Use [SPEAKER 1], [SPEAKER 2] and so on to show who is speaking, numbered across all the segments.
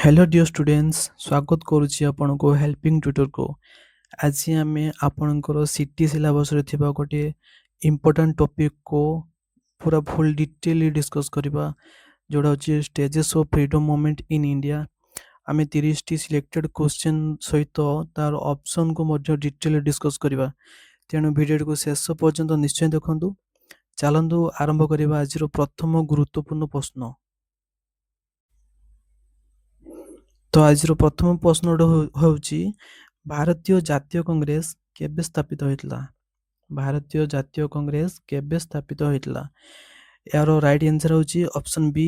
[SPEAKER 1] Hello dear students, स्वागत करुच्ची आपनको helping tutor को। आज आम आपणकर सिटी सिलेबस रे थिबा गोटे इम्पोर्टेंट टॉपिक को पूरा फुल डिटेल डिस्कस करबा, जोड़ा होची stages of freedom movement in India. आमे 30 टी सिलेक्टेड क्वेश्चन सहित तार ऑप्शन को मध्य डिटेल डिस्कस करबा। तेणु वीडियो को शेष पर्यंत निश्चय देखंतु। चलंतु आरंभ करबा आज प्रथम गुरुत्वपूर्ण प्रश्न। तो आज प्रथम प्रश्न होउची भारतीय जातीय कांग्रेस केबे स्थापित होइतला। भारतीय जातीय कांग्रेस केबे स्थापित होइतला। यार राइट आंसर होउची ऑप्शन बी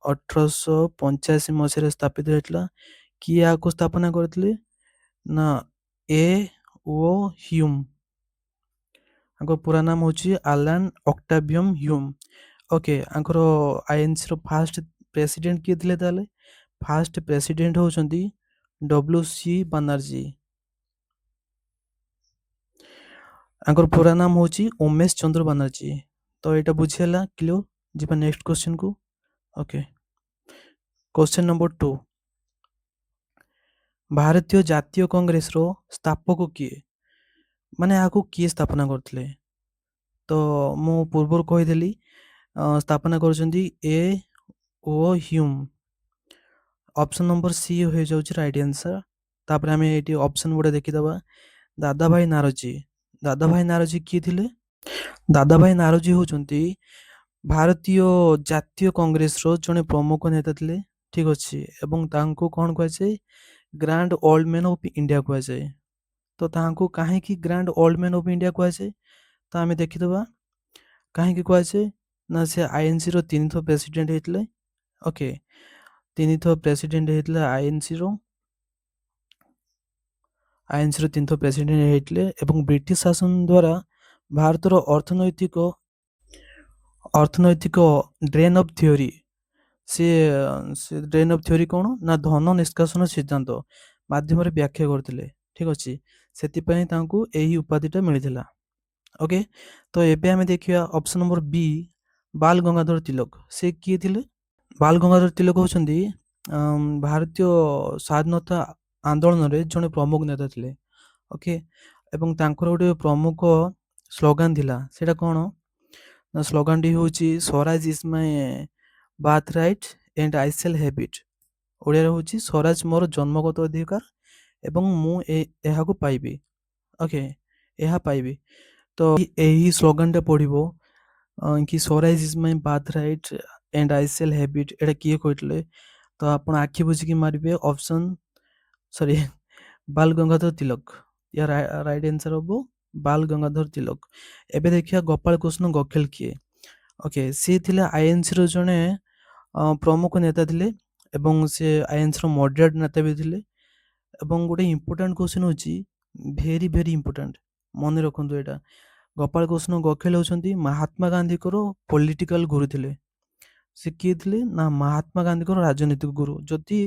[SPEAKER 1] 1885 मसीह स्थापित होइतला। कि या को स्थापना करथिले ना ए ओ ह्यूम। आंको पूरा नाम होची एलन ऑक्टावियम ह्यूम। ओके, आंकर आईएनसी रो फर्स्ट प्रेसिडेंट किए थिले ताले। फर्स्ट प्रेसिडेंट होचंती डब्ल्यू.सी. बनर्जी। आंकर पूरा नाम होची उमेश चंद्र बनर्जी। तो एटा बुझियला क्लियर। जिपा नेक्स्ट क्वेश्चन को। Okay, question number 2। भारतीय जातीय कांग्रेस रो स्थापक किए, माने आको किए स्थापना करथिले। तो मु पूर्वर कहि देली स्थापना करचंती A O Hume. Option number C हो जाउची राइट आंसर। तापर हमें एटी ऑप्शन गुडा देखि दबा। दादा भाई नारोजी। दादा भाई नारोजी किए थिले। दादा भाई नारोजी होचंती भारतीय जातीय कांग्रेस रो जने प्रमुख नेता थिले। ठीक अछि, एवं तांको कोन कहै छै grand old man of India कहै छै। तो तांको काहे कि grand old man of India कहै छै, तो हमें देखि दबा काहे कि कहै छै ना से आईएनसी रो 3 थो प्रेसिडेंट हेतले। ओके, 3 थो प्रेसिडेंट हेतले आईएनसी रो 3 थो प्रेसिडेंट हेतले। एवं ब्रिटिश शासन द्वारा भारत रो अर्थनैतिक ड्रेन ऑफ थ्योरी से ड्रेन ऑफ थ्योरी कोन ना धन निष्कासन सिद्धांत माध्यम रे व्याख्या करथिले। ठीक अछि, सेति पय तांको एही उपाधिटा मिलिथिला। ओके, तो एबे हमें देखिया ऑप्शन नंबर बी बाल गंगाधर तिलक। से किए थिले। बाल गंगाधर तिलक होचंदी भारतीय स्वाधीनता आंदोलन रे जने प्रमुख नेता थिले। ओके, एवं तांकर गोटे प्रमुख स्लोगान थिला, सेटा कोन ना स्लोगान डी होची Swaraj is my birth right and I shall have it. Odia रे होची स्वराज मोर जन्मगत अधिकार एवं मु एहा को पाइबी। ओके, एहा पाइबी। तो एही स्लोगान टा पढिबो कि Swaraj is my birth right and I shall have it. एटा किए कहतले, तो आपण आखि बुझी कि मारिबे ऑप्शन सॉरी बाल गंगाधर तिलक। या राइट आंसर हो बाल गंगाधर तिलक। एबे देखिया गोपाल कृष्ण गोखले किए। ओके, से थिले आईएनसी रो जने प्रमुख नेता थिले एवं से आईएनसी रो मॉडरेट नेता भी थिले। एवं गोटे इंपोर्टेंट क्वेश्चन होची वेरी वेरी इंपोर्टेंट, मन रखंतु एटा। गोपाल कृष्ण गोखले होचंती महात्मा गांधी को पॉलिटिकल गुरु थिले। से किए थिले ना महात्मा गांधी को राजनीतिक गुरु। जदि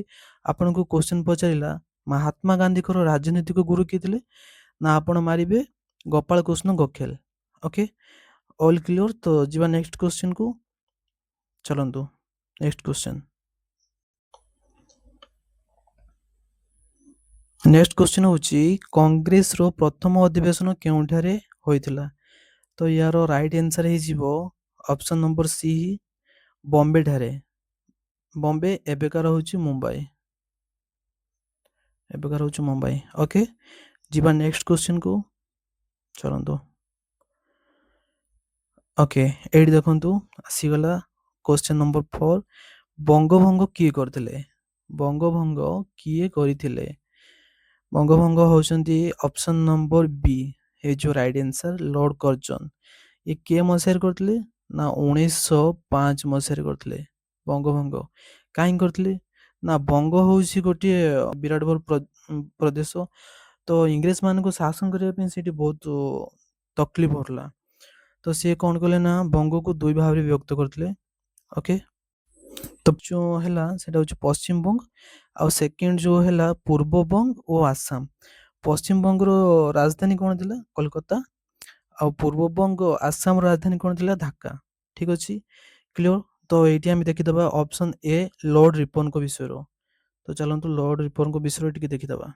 [SPEAKER 1] आपन को क्वेश्चन पचारिला महात्मा गांधी को राजनीतिक गुरु किए थिले ना आपण मारिबे Gopal Krishna Gokhale. Okay, all clear. तो जीवा नेक्स्ट क्वेश्चन को। चलंतु नेक्स्ट क्वेश्चन। नेक्स्ट क्वेश्चन होची कांग्रेस रो प्रथम अधिवेशन केउठारे होइथिला। तो यार राइट आंसर हे जीवो ऑप्शन नंबर सी बॉम्बे ठारे। बॉम्बे एबेकार होची मुंबई। एबेकार होची मुंबई। ओके, जीवा नेक्स्ट क्वेश्चन को। चलंतु। ओके, एडी देखंतु आसी गला क्वेश्चन नंबर 4। बंगभंग किए करथिले। बंगभंग किए करिथिले। बंगभंग होचंती ऑप्शन नंबर बी हे जो राइट आंसर लॉर्ड कर्जन। ये के मसिहार करथिले ना 1905 मसिहार करथिले बंगभंग। काहे करथिले ना बंग होउसी गोटे विराट बड़ प्रदेश। तो इंग्रेज मान को शासन करबा पे सेठी बहुत तकलीफ होतला। तो से कोन कले ना बंग को दुई भाग रे विभक्त करथिले। ओके, तो जो हैला सेटा होची पश्चिम बंग आ सेकंड जो हैला पूर्व बंग और आसाम। पश्चिम बंग रो राजधानी कोन थिला कोलकाता आ पूर्व बंग आसाम रो राजधानी कोन थिला ढाका। ठीक अछि, क्लियर। तो एटी हम देखि दबा ऑप्शन ए लॉर्ड रिपन को विषय रो। ତ ଚାଲନ୍ତୁ ଲର୍ଡ ରିପନଙ୍କ ବିଷୟରେ ଟିକେ ଦେଖିଦେବା।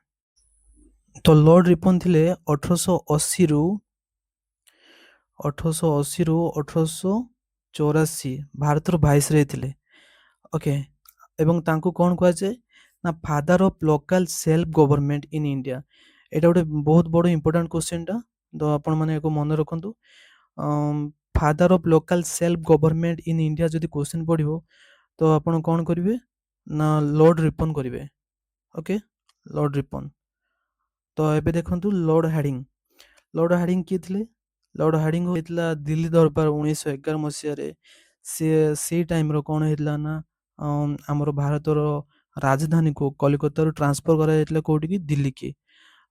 [SPEAKER 1] ତ ଲର୍ଡ ରିପନ ଥିଲେ 1880 ରୁ 1884 ଭାରତର ଭାଇସରୟ ଥିଲେ। ଓକେ, ଏବଂ ତାଙ୍କୁ କ'ଣ କୁହାଯାଏ ନା father of local self government in India. ଏଇଟା ଗୋଟେ ବହୁତ ବଡ଼ ଇମ୍ପୋର୍ଟାଣ୍ଟ କ୍ୱେଶ୍ଚିନ୍ଟା, ତ ଆପଣମାନେ ଏହାକୁ ମନେ ରଖନ୍ତୁ। Father of local self government in India ଯଦି କ୍ୱେଶ୍ଚିନ୍ ପଡ଼ିବ ତ ଆପଣ କ'ଣ କରିବେ ନା ଲର୍ଡ ରିପନ କରିବେ। Okay, Lord Ripon. ତ ଏବେ ଦେଖନ୍ତୁ ଲର୍ଡ ହାର୍ଡିଙ୍ଗ। ଲର୍ଡ ହାର୍ଡିଙ୍ଗ କିଏ ଥିଲେ? ଲର୍ଡ ହାର୍ଡିଙ୍ଗ ହୋଇଥିଲା ଦିଲ୍ଲୀ ଦରବାର 1911 ମସିହାରେ। ସିଏ ସେଇ ଟାଇମ୍ର କ'ଣ ହେଇଥିଲା ନା ଆମର ଭାରତର ରାଜଧାନୀକୁ କଲିକତାରୁ ଟ୍ରାନ୍ସଫର କରାଯାଇଥିଲା କେଉଁଠିକି? ଦିଲ୍ଲୀକି।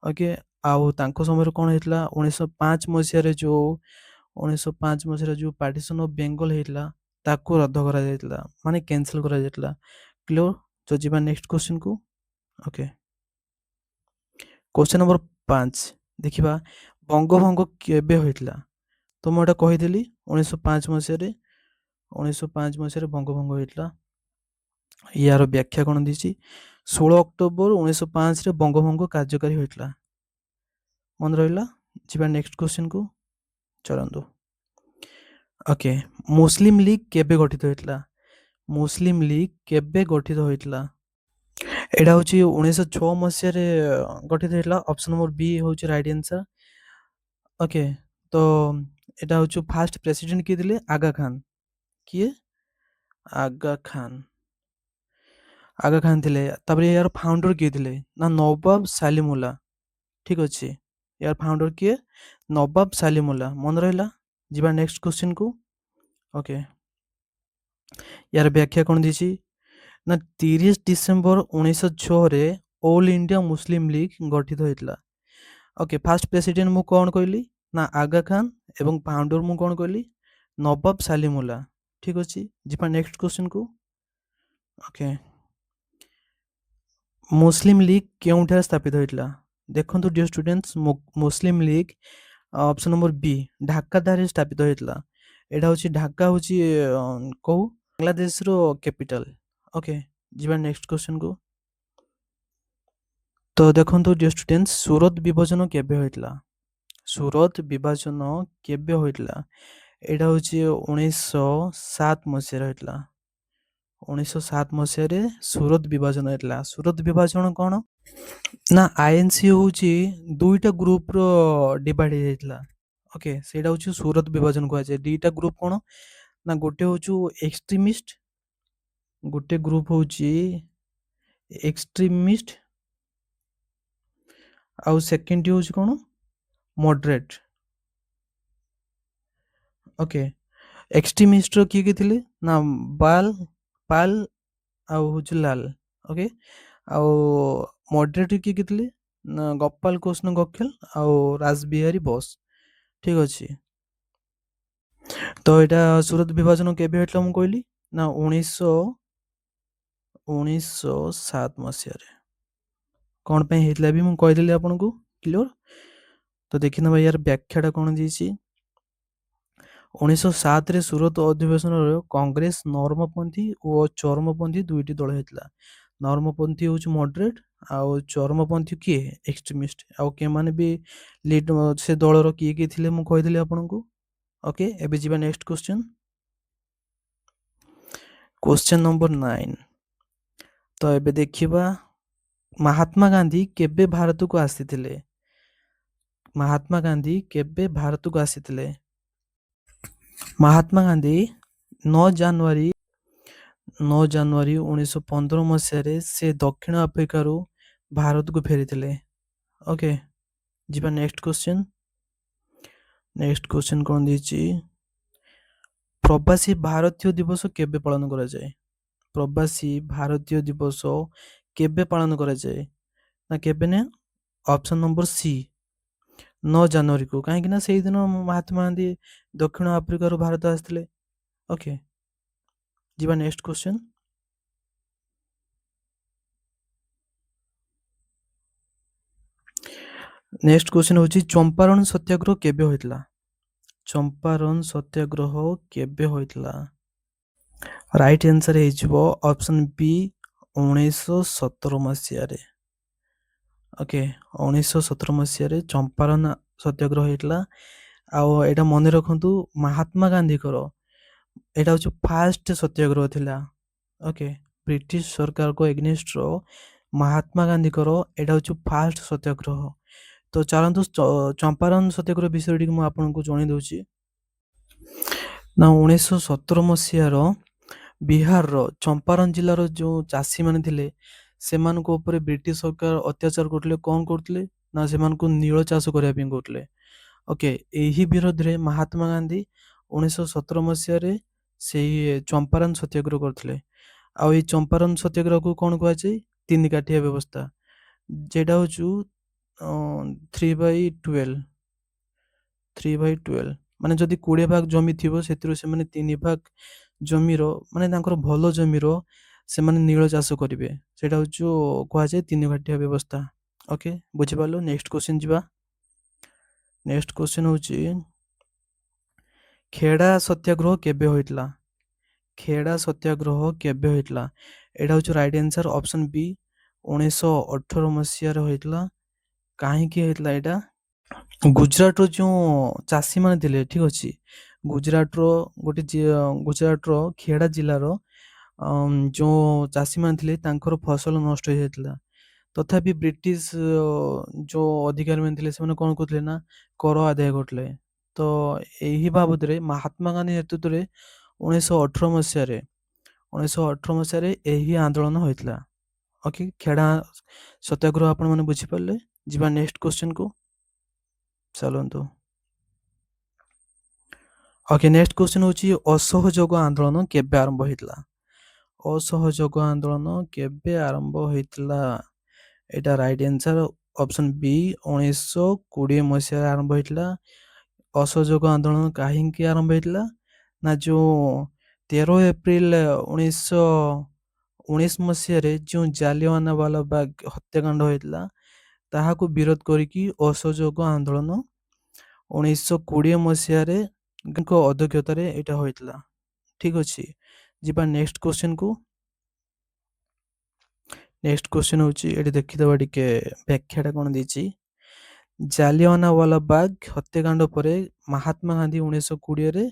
[SPEAKER 1] ଓକେ, ଆଉ ତାଙ୍କ ସମୟରେ କ'ଣ ହେଇଥିଲା 1905 ମସିହାରେ ଯେଉଁ ପାର୍ଟିସନ୍ ଅଫ୍ ବେଙ୍ଗଲ ହେଇଥିଲା ତାକୁ ରଦ୍ଦ କରାଯାଇଥିଲା, ମାନେ କ୍ୟାନସେଲ କରାଯାଇଥିଲା। କ୍ଲିୟର? ତ ଯିବା ନେକ୍ସଟ କ୍ୱେଶ୍ଚିନ୍କୁ। ଓକେ, କ୍ୱେଶ୍ଚିନ୍ ନମ୍ବର 5 ଦେଖିବା, ବଙ୍ଗଭଙ୍ଗ କେବେ ହୋଇଥିଲା? ତ ମୁଁ ଏଇଟା କହିଥିଲି 1905 ମସିହାରେ। 1905 ମସିହାରେ ବଙ୍ଗଭଙ୍ଗ ହୋଇଥିଲା। ୟାର ବ୍ୟାଖ୍ୟା କ'ଣ ଦେଇଛି? 16 ଅକ୍ଟୋବର 1905ରେ ବଙ୍ଗଭଙ୍ଗ କାର୍ଯ୍ୟକାରୀ ହୋଇଥିଲା। ମନେ ରହିଲା? ଯିବା ନେକ୍ସଟ କ୍ୱେଶ୍ଚିନ୍କୁ। ଚଳନ୍ତୁ। ଓକେ, ମୁସଲିମ ଲିଗ କେବେ ଗଠିତ ହୋଇଥିଲା? ମୁସଲିମ ଲିଗ କେବେ ଗଠିତ ହୋଇଥିଲା? ଏଇଟା ହେଉଛି 1906 ମସିହାରେ ଗଠିତ ହେଇଥିଲା। ଅପସନ୍ ନମ୍ବର ବି ହେଉଛି ରାଇଟ୍ ଆନ୍ସର। ଓକେ, ତ ଏଇଟା ହେଉଛି ଫାଷ୍ଟ ପ୍ରେସିଡେଣ୍ଟ କିଏ ଥିଲେ? ଆଗା ଖାନ। କିଏ? ଆଗା ଖାନ। ଆଗା ଖାନ ଥିଲେ। ତାପରେ ୟାର ଫାଉଣ୍ଡର କିଏ ଥିଲେ? ନା ନବାବ ସାଲିମୁଲ୍ଲା। ଠିକ ଅଛି, ୟାର ଫାଉଣ୍ଡର କିଏ? ନବାବ ସାଲିମୁଲ୍ଲା। ମନେ ରହିଲା? ଯିବା ନେକ୍ସଟ କ୍ୱେଶ୍ଚିନ୍କୁ। ଓକେ, ୟାର ବ୍ୟାଖ୍ୟା କ'ଣ ଦେଇଛି ନା 30 ଡିସେମ୍ବର 1906ରେ ଅଲ୍ ଇଣ୍ଡିଆ ମୁସଲିମ ଲିଗ ଗଠିତ ହୋଇଥିଲା। ଓକେ, ଫାଷ୍ଟ ପ୍ରେସିଡେଣ୍ଟ ମୁଁ କ'ଣ କହିଲି ନା ଆଗା ଖାନ, ଏବଂ ଫାଉଣ୍ଡର ମୁଁ କ'ଣ କହିଲି? ନବାବ ସାଲିମୁଲ୍ଲା। ଠିକ ଅଛି, ଯିବା ନେକ୍ସଟ କ୍ୱେଶ୍ଚିନ୍କୁ। ଓକେ, ମୁସଲିମ ଲିଗ କେଉଁଠାରେ ସ୍ଥାପିତ ହୋଇଥିଲା? ଦେଖନ୍ତୁ ଡିୟର ଷ୍ଟୁଡେଣ୍ଟସ୍, ମୁସଲିମ ଲିଗ ଅପସନ୍ ନମ୍ବର ବି ଢାକାଠାରେ ସ୍ଥାପିତ ହୋଇଥିଲା। ଏଇଟା ହେଉଛି ଢାକା ହେଉଛି କେଉଁ ବାଂଲାଦେଶର କ୍ୟାପିଟାଲ। ଓକେ, ଯିବା ନେକ୍ସଟ କ୍ୱେଶ୍ଚିନ୍କୁ। ତ ଦେଖନ୍ତୁ ଡିୟର ଷ୍ଟୁଡେଣ୍ଟସ୍, ସୁରତ ବିଭାଜନ କେବେ ହୋଇଥିଲା? ସୁରତ ବିଭାଜନ କେବେ ହୋଇଥିଲା? ଏଇଟା ହେଉଛି 1907 ମସିହାରେ ହୋଇଥିଲା। 1907 ମସିହାରେ ସୁରତ ବିଭାଜନ ହେଇଥିଲା। ସୁରତ ବିଭାଜନ କ'ଣ ନା ଆଇଏନସି ହେଉଛି ଦୁଇଟା ଗ୍ରୁପର ଡିଭାଇଡ୍ ହେଇଯାଇଥିଲା। ଓକେ, ସେଇଟା ହେଉଛି ସୁରତ ବିଭାଜନ କୁହାଯାଏ। ଦୁଇଟା ଗ୍ରୁପ କ'ଣ ନା ଗୋଟେ ହେଉଛି ଏକ୍ସଟ୍ରିମିଷ୍ଟ, ଗୋଟେ ଗ୍ରୁପ ହେଉଛି ଏକ୍ସଟ୍ରିମିଷ୍ଟ, ଆଉ ସେକେଣ୍ଡ ହେଉଛି କ'ଣ ମଡରେଟ୍। ଓକେ, ଏକ୍ସଟ୍ରିମିଷ୍ଟର କିଏ କିଏ ଥିଲେ ନା ପାଲ ଆଉ ହେଉଛି ଲାଲ। ଓକେ, ଆଉ ମଡରେଟ୍ କିଏ କିଏ ଥିଲେ ନା ଗୋପାଳ କୃଷ୍ଣ ଗୋଖେଲ ଆଉ ରାସବିହାରୀ ବୋଷ। ଠିକ ଅଛି, ତ ଏଇଟା ସୁରତ ବିଭାଜନ କେବେ ହେଇଥିଲା ମୁଁ କହିଲି ନା 1907 ମସିହାରେ। କ'ଣ ପାଇଁ ହେଇଥିଲା ବି ମୁଁ କହିଦେଲି ଆପଣଙ୍କୁ। କ୍ଲିୟର? ତ ଦେଖିନେବା ୟାର ବ୍ୟାଖ୍ୟାଟା କ'ଣ ଦେଇଛି। 1907ରେ ସୁରତ ଅଧିବେଶନରେ କଂଗ୍ରେସ ନରମପନ୍ଥୀ ଓ ଚରମପନ୍ଥୀ ଦୁଇଟି ଦଳ ହେଇଥିଲା। ନରମପନ୍ଥୀ ହେଉଛି ମଡରେଟ୍, ଆଉ ଚରମପନ୍ଥୀ କିଏ? ଏକ୍ସଟ୍ରିମିଷ୍ଟ। ଆଉ କେମାନେ ବି ଲିଡ୍ ସେ ଦଳର କିଏ କିଏ ଥିଲେ ମୁଁ କହିଦେଲି ଆପଣଙ୍କୁ। ଓକେ, ଏବେ ଯିବା ନେକ୍ସଟ କ୍ୱେଶ୍ଚିନ୍। Question number 9। ତ ଏବେ ଦେଖିବା, ମହାତ୍ମା ଗାନ୍ଧୀ କେବେ ଭାରତକୁ ଆସିଥିଲେ? ମହାତ୍ମା ଗାନ୍ଧୀ କେବେ ଭାରତକୁ ଆସିଥିଲେ? ମହାତ୍ମା ଗାନ୍ଧୀ 9 ଜାନୁଆରୀ 1915 ମସିହାରେ ସେ ଦକ୍ଷିଣ ଆଫ୍ରିକାରୁ ଭାରତକୁ ଫେରିଥିଲେ। ଓକେ, ଯିବା ନେକ୍ସଟ କ୍ୱେଶ୍ଚିନ୍। ନେକ୍ସଟ କ୍ୱେଶ୍ଚିନ୍ କ'ଣ ଦେଇଛି? ପ୍ରବାସୀ ଭାରତୀୟ ଦିବସ କେବେ ପାଳନ କରାଯାଏ? ପ୍ରବାସୀ ଭାରତୀୟ ଦିବସ କେବେ ପାଳନ କରାଯାଏ? ନା କେବେ ନା ଅପସନ୍ ନମ୍ବର ସି 9 ଜାନୁଆରୀକୁ। କାହିଁକି ନା ସେଇଦିନ ମହାତ୍ମା ଗାନ୍ଧୀ ଦକ୍ଷିଣ ଆଫ୍ରିକାରୁ ଭାରତ ଆସିଥିଲେ। ଓକେ, ଯିବା ନେକ୍ସଟ କ୍ୱେଶ୍ଚିନ୍। ନେକ୍ସଟ କ୍ୱେଶ୍ଚିନ୍ ହେଉଛି ଚମ୍ପାରଣ ସତ୍ୟାଗ୍ରହ କେବେ ହୋଇଥିଲା? ଚମ୍ପାରଣ ସତ୍ୟାଗ୍ରହ କେବେ ହୋଇଥିଲା? ରାଇଟ୍ ଆନ୍ସର ହେଇଯିବ ଅପସନ୍ ବି 1917 ମସିହାରେ ଓକେ 1917 ମସିହାରେ ଚମ୍ପାରନ ସତ୍ୟାଗ୍ରହ ହେଇଥିଲା। ଆଉ ଏଇଟା ମନେ ରଖନ୍ତୁ ମହାତ୍ମା ଗାନ୍ଧୀଙ୍କର ଏଇଟା ହଉଛି ଫାଷ୍ଟ ସତ୍ୟାଗ୍ରହ ଥିଲା। ଓକେ ବ୍ରିଟିଶ ସରକାରଙ୍କ ଏଗନେଷ୍ଟର ମହାତ୍ମା ଗାନ୍ଧୀଙ୍କର ଏଇଟା ହଉଛି ଫାଷ୍ଟ ସତ୍ୟାଗ୍ରହ। ତ ଚାଲନ୍ତୁ ଚମ୍ପାରନ ସତ୍ୟାଗ୍ରହ ବିଷୟରେ ଟିକେ ମୁଁ ଆପଣଙ୍କୁ ଜଣେଇ ଦଉଛି। ନା 1917 ମସିହାର ବିହାରର ଚମ୍ପାରନ ଜିଲ୍ଲାର ଯେଉଁ ଚାଷୀମାନେ ଥିଲେ ସେମାନଙ୍କ ଉପରେ ବ୍ରିଟିଶ ସରକାର ଅତ୍ୟାଚାର କରୁଥିଲେ। କ'ଣ କରୁଥିଲେ ନା ସେମାନଙ୍କୁ ନୀଳ ଚାଷ କରିବା ପାଇଁ କହୁଥିଲେ। ଓକେ ଏହି ବିରୋଧରେ ମହାତ୍ମା ଗାନ୍ଧୀ 1917 ମସିହାରେ ସେଇ ଚମ୍ପାରନ ସତ୍ୟାଗ୍ରହ କରିଥିଲେ। ଆଉ ଏଇ ଚମ୍ପାରନ ସତ୍ୟାଗ୍ରହକୁ କ'ଣ କୁହାଯାଏ? ତିନି କାଠିଆ ବ୍ୟବସ୍ଥା, যেটা ହଉଛି 3/12 3/12 ମାନେ ଯଦି 20 ଭାଗ ଜମି ଥିବ ସେଥିରୁ ସେମାନେ 3 ଭାଗ ଜମିର ମାନେ ତାଙ୍କର ଭଲ ଜମିର ସେମାନେ ନୀଳ ଚାଷ କରିବେ। ସେଇଟା ହଉଛି କୁହାଯାଏ ତିନି କାଠିଆ ବ୍ୟବସ୍ଥା। ଓକେ ବୁଝିପାରିଲ? ନେକ୍ସଟ କ୍ୱେଶ୍ଚନ ଯିବା। ନେକ୍ସଟ କ୍ୱେଶ୍ଚନ ହଉଛି ଖେଡ଼ା ସତ୍ୟାଗ୍ରହ କେବେ ହୋଇଥିଲା? ଖେଡ଼ା ସତ୍ୟାଗ୍ରହ କେବେ ହୋଇଥିଲା? ଏଇଟା ହଉଛି ରାଇଟ୍ ଆନ୍ସର ଅପସନ୍ ବି 1918 ମସିହାରେ ହୋଇଥିଲା। କାହିଁକି ହେଇଥିଲା ଏଇଟା? ଗୁଜରାଟର ଯେଉଁ ଚାଷୀମାନେ ଥିଲେ, ଠିକ୍ ଅଛି, ଗୁଜରାଟର ଗୁଜରାଟର ଖେଡ଼ା ଜିଲ୍ଲାର ଯେଉଁ ଚାଷୀମାନେ ଥିଲେ ତାଙ୍କର ଫସଲ ନଷ୍ଟ ହେଇଯାଇଥିଲା। ତଥାପି ବ୍ରିଟିଶ ଯେଉଁ ଅଧିକାରୀମାନେ ଥିଲେ ସେମାନେ କ'ଣ କରୁଥିଲେ ନା କର ଆଦାୟ କରୁଥିଲେ। ତ ଏହି ବାବଦରେ ମହାତ୍ମା ଗାନ୍ଧୀ ନେତୃତ୍ୱରେ 1918 ମସିହାରେ ଏହି ଆନ୍ଦୋଳନ ହୋଇଥିଲା। ଓକେ ଖେଡ଼ା ସତ୍ୟାଗ୍ରହ ଆପଣମାନେ ବୁଝିପାରିଲେ? ଯିବା ନେକ୍ସଟ କ୍ୱେଶ୍ଚନକୁ ଚାଲନ୍ତୁ। ଓକେ ନେକ୍ସଟ କ୍ୱେଶ୍ଚନ ହେଉଛି ଅସହଯୋଗ ଆନ୍ଦୋଳନ କେବେ ଆରମ୍ଭ ହୋଇଥିଲା? ଅସହଯୋଗ ଆନ୍ଦୋଳନ କେବେ ଆରମ୍ଭ ହୋଇଥିଲା? ଏଇଟା ରାଇଟ୍ ଆନ୍ସର ଅପସନ୍ ବି 1920 ମସିହାରେ ଆରମ୍ଭ ହୋଇଥିଲା। ଅସହଯୋଗ ଆନ୍ଦୋଳନ କାହିଁକି ଆରମ୍ଭ ହୋଇଥିଲା? ନା ଯେଉଁ 13 ଏପ୍ରିଲ 1919 ମସିହାରେ ଯେଉଁ ଜାଲିଆନାୱାଲାବାଗ ହତ୍ୟାକାଣ୍ଡ ହୋଇଥିଲା ତାହାକୁ ବିରୋଧ କରିକି ଅସହଯୋଗ ଆନ୍ଦୋଳନ 1920 ମସିହାରେ ଅଧ୍ୟକ୍ଷତାରେ ଏଇଟା ହୋଇଥିଲା। ଠିକ୍ ଅଛି, ଯିବା ନେକ୍ସଟ କ୍ୱେଶ୍ଚନକୁ। ନେକ୍ସଟ କ୍ୱେଶ୍ଚନ ହେଉଛି ଏଠି ଦେଖିଦେବା ଟିକେ ବ୍ୟାଖ୍ୟାଟା କ'ଣ ଦେଇଛି। ଜାଲିଆନାୱାଲାବାଗ ହତ୍ୟାକାଣ୍ଡ ପରେ ମହାତ୍ମା ଗାନ୍ଧୀ 1920ରେ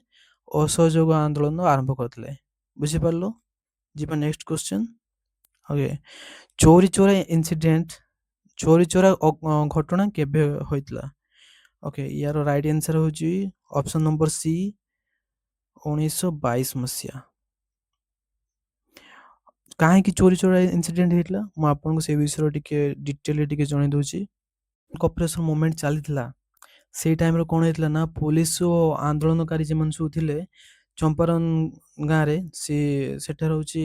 [SPEAKER 1] ଅସହଯୋଗ ଆନ୍ଦୋଳନ ଆରମ୍ଭ କରିଥିଲେ। ବୁଝିପାରିଲ? ଯିବା ନେକ୍ସଟ କ୍ୱେଶ୍ଚନ। ଓକେ ଚୋରି ଚୋରା ଇନସିଡେଣ୍ଟ, ଚୋରି ଚୋରା ଘଟଣା କେବେ ହୋଇଥିଲା? ଓକେ ୟାର ରାଇଟ୍ ଆନ୍ସର ହେଉଛି ଅପସନ୍ ନମ୍ବର ସି 1922 ମସିହା। କାହିଁକି ଚୋରି ଚୋରା ଇନସିଡେଣ୍ଟ ହେଇଥିଲା ମୁଁ ଆପଣଙ୍କୁ ସେ ବିଷୟରେ ଟିକେ ଡିଟେଲରେ ଟିକେ ଜଣେଇ ଦେଉଛି। ଅପରେସନ ମୁଭମେଣ୍ଟ ଚାଲିଥିଲା ସେଇ ଟାଇମରେ କ'ଣ ହେଇଥିଲା ନା ପୋଲିସ ଓ ଆନ୍ଦୋଳନକାରୀ ଯେମାନେ ସବୁ ଥିଲେ ଚମ୍ପାରନ ଗାଁରେ ସେଠାରେ ହେଉଛି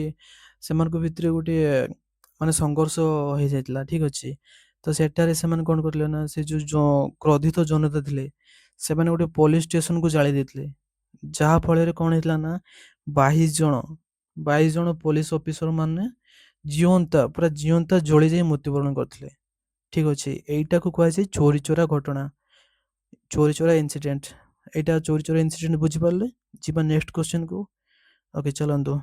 [SPEAKER 1] ସେମାନଙ୍କ ଭିତରେ ଗୋଟିଏ ମାନେ ସଂଘର୍ଷ ହେଇଯାଇଥିଲା। ଠିକ୍ ଅଛି, ତ ସେଠାରେ ସେମାନେ କ'ଣ କରିଥିଲେ ନା ସେ ଯେଉଁ କ୍ରୋଧିତ ଜନତା ଥିଲେ ସେମାନେ ଗୋଟେ ପୋଲିସ ଷ୍ଟେସନକୁ ଜାଳି ଦେଇଥିଲେ। ଯାହାଫଳରେ କ'ଣ ହେଇଥିଲା ନା 22 ଜଣ ପୋଲିସ ଅଫିସର ମାନେ ପୁରା ଜିଅନ୍ତା ଜଳିଯାଇ ମୃତ୍ୟୁବରଣ କରିଥିଲେ। ଠିକ୍ ଅଛି, ଏଇଟାକୁ କୁହାଯାଏ ଚୋରି ଚୋରା ଘଟଣା, ଚୋରି ଚୋରା ଇନସିଡେଣ୍ଟ। ଏଇଟା ଚୋରି ଚୋରା ଇନସିଡେଣ୍ଟ ବୁଝିପାରିଲେ? ଯିବା ନେକ୍ସଟ କ୍ୱେଶ୍ଚନକୁ। ଓକେ ଚାଲନ୍ତୁ।